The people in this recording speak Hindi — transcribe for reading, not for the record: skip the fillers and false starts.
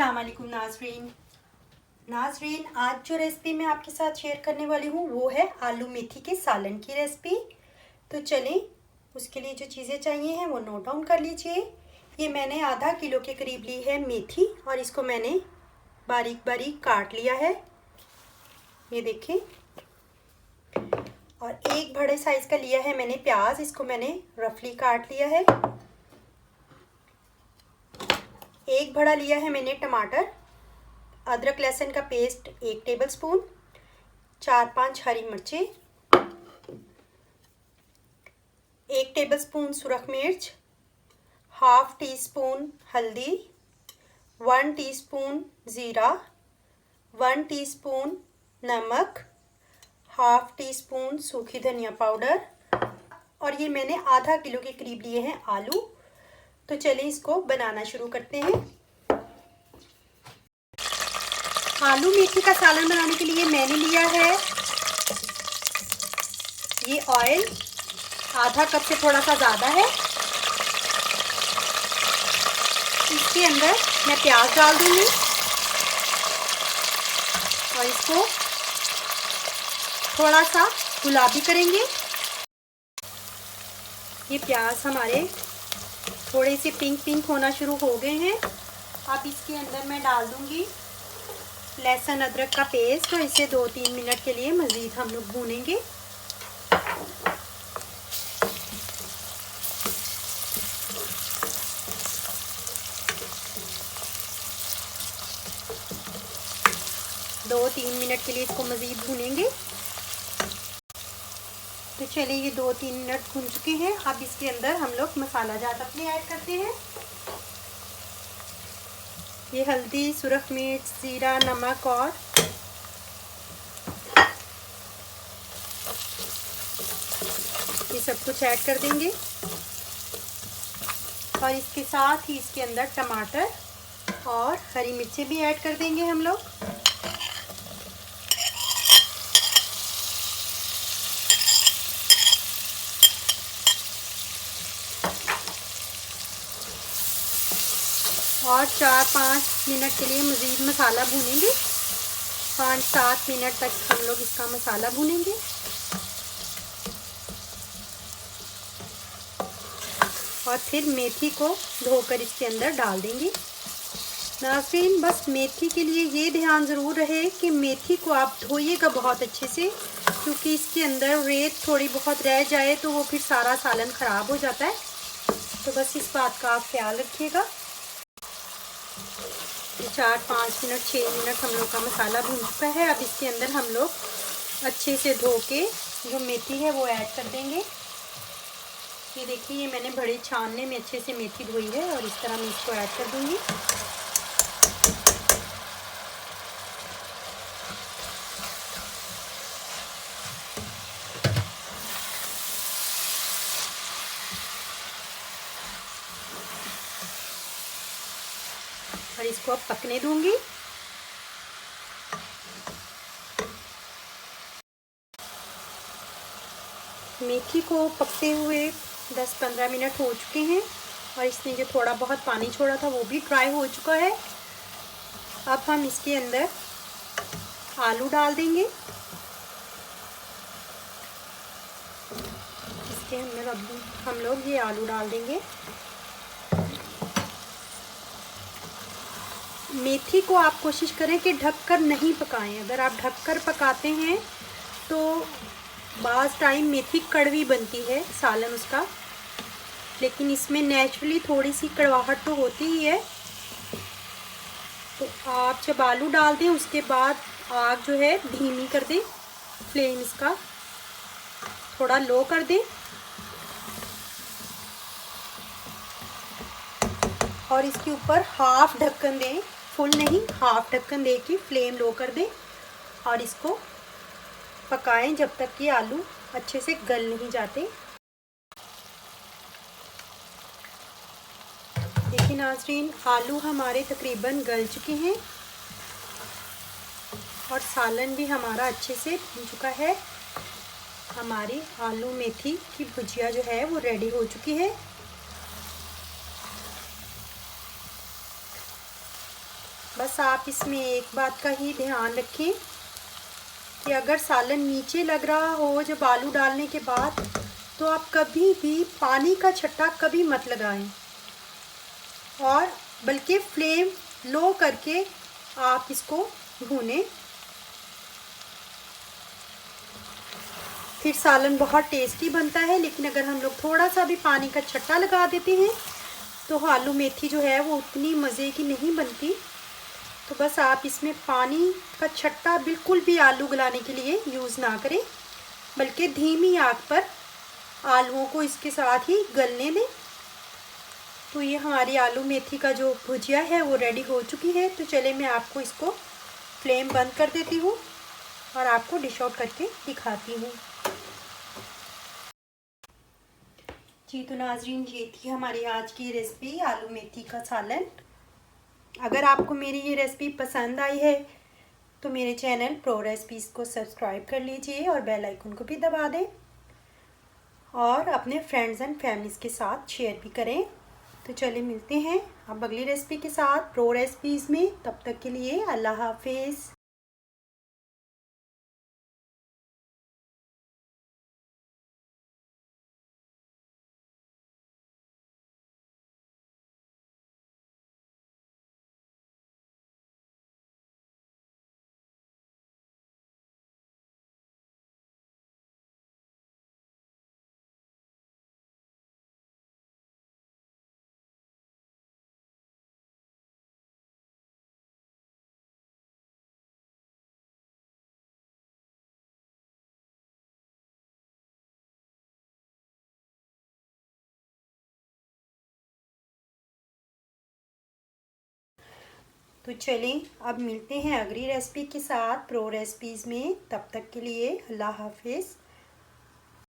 अस्सलाम वालेकुम नाजरीन, आज जो रेसिपी मैं आपके साथ शेयर करने वाली हूँ वो है आलू मेथी के सालन की रेसिपी। तो चलें, उसके लिए जो चीज़ें चाहिए हैं वो नोट डाउन कर लीजिए। ये मैंने आधा किलो के करीब ली है मेथी और इसको मैंने बारीक बारीक काट लिया है, ये देखें। और एक बड़े साइज़ का लिया है मैंने प्याज, इसको मैंने रफली काट लिया है। एक बड़ा लिया है मैंने टमाटर। अदरक लहसुन का पेस्ट 1 टेबलस्पून। 4-5 हरी मिर्चें। 1 टेबलस्पून सुरख मिर्च। हाफ टी स्पून हल्दी। 1 टीस्पून ज़ीरा। 1 टीस्पून नमक। हाफ टी स्पून सूखी धनिया पाउडर। और ये मैंने आधा किलो के करीब लिए हैं आलू। तो चलिए इसको बनाना शुरू करते हैं। आलू मेथी का सालन बनाने के लिए मैंने लिया है ये ऑयल, आधा कप से थोड़ा सा ज़्यादा है। इसके अंदर मैं प्याज डाल दूंगी और इसको थोड़ा सा गुलाबी करेंगे। ये प्याज हमारे थोड़े से पिंक होना शुरू हो गए हैं। अब इसके अंदर मैं डाल दूंगी लहसुन अदरक का पेस्ट और इसे 2-3 मिनट के लिए मज़ीद हम लोग भूनेंगे। दो 3 मिनट के लिए इसको मज़ीद भूनेंगे। तो चलिए ये 2-3 मिनट भून चुके हैं। अब इसके अंदर हम लोग मसाला जात अपने ऐड करते हैं। ये हल्दी, सुरख मिर्च, ज़ीरा, नमक और ये सब कुछ ऐड कर देंगे। और इसके साथ ही इसके अंदर टमाटर और हरी मिर्चें भी ऐड कर देंगे हम लोग। और 4-5 मिनट के लिए मज़ीद मसाला भूनेंगे। 5-7 मिनट तक हम लोग इसका मसाला भूनेंगे। और फिर मेथी को धोकर इसके अंदर डाल देंगे। नाज़रीन, बस मेथी के लिए ये ध्यान ज़रूर रहे कि मेथी को आप धोइएगा बहुत अच्छे से, क्योंकि इसके अंदर रेत थोड़ी बहुत रह जाए तो वो फिर सारा सालन ख़राब हो जाता है। तो बस इस बात का आप ख्याल रखिएगा। 4-5 मिनट 6 मिनट हम लोग का मसाला भून चुका है। अब इसके अंदर हम लोग अच्छे से धो के जो मेथी है वो ऐड कर देंगे। ये देखिए, ये मैंने बड़े छानने में अच्छे से मेथी धोई है और इस तरह मैं इसको ऐड कर दूंगी। और इसको अब पकने दूंगी। मेथी को पकते हुए 10-15 मिनट हो चुके हैं और इसने जो थोड़ा बहुत पानी छोड़ा था वो भी ड्राई हो चुका है। अब हम इसके अंदर आलू डाल देंगे। इसके अंदर अब हम लोग ये आलू डाल देंगे। मेथी को आप कोशिश करें कि ढककर नहीं पकाएं। अगर आप ढककर पकाते हैं तो बाज़ टाइम मेथी कड़वी बनती है सालन उसका, लेकिन इसमें नेचुरली थोड़ी सी कड़वाहट तो होती ही है। तो आप जब आलू डाल दें उसके बाद आग जो है धीमी कर दें, फ्लेम इसका थोड़ा लो कर दें और इसके ऊपर हाफ ढक्कन दें, फुल नहीं, हाफ ढक्कन दे के फ्लेम लो कर दें और इसको पकाएं जब तक कि आलू अच्छे से गल नहीं जाते। देखिए नाज़रीन, आलू हमारे तकरीबन गल चुके हैं और सालन भी हमारा अच्छे से भुन चुका है। हमारी आलू मेथी की भुजिया जो है वो रेडी हो चुकी है। बस आप इसमें एक बात का ही ध्यान रखें कि अगर सालन नीचे लग रहा हो जब आलू डालने के बाद, तो आप कभी भी पानी का छट्टा कभी मत लगाएं, और बल्कि फ्लेम लो करके आप इसको भूनें। फिर सालन बहुत टेस्टी बनता है। लेकिन अगर हम लोग थोड़ा सा भी पानी का छट्टा लगा देते हैं तो आलू मेथी जो है वो उतनी मज़े की नहीं बनती। तो बस आप इसमें पानी का छट्टा बिल्कुल भी आलू गलाने के लिए यूज़ ना करें, बल्कि धीमी आंच पर आलूओं को इसके साथ ही गलने दें। तो ये हमारी आलू मेथी का जो भुजिया है वो रेडी हो चुकी है। तो चले मैं आपको इसको फ्लेम बंद कर देती हूँ और आपको डिश आउट करके दिखाती हूँ। जी तो नाजरीन, ये थी हमारी आज की रेसिपी आलू मेथी का सालन। अगर आपको मेरी ये रेसिपी पसंद आई है तो मेरे चैनल प्रो रेसिपीज़ को सब्सक्राइब कर लीजिए और बेल आइकन को भी दबा दें, और अपने फ्रेंड्स एंड फैमिलीज़ के साथ शेयर भी करें। तो चलिए मिलते हैं अब अगली रेसिपी के साथ प्रो रेसिपीज़ में। तब तक के लिए अल्लाह हाफिज़। तो चलें अब मिलते हैं अगली रेसिपी के साथ प्रो रेसिपीज़ में। तब तक के लिए अल्लाह हाफिज़।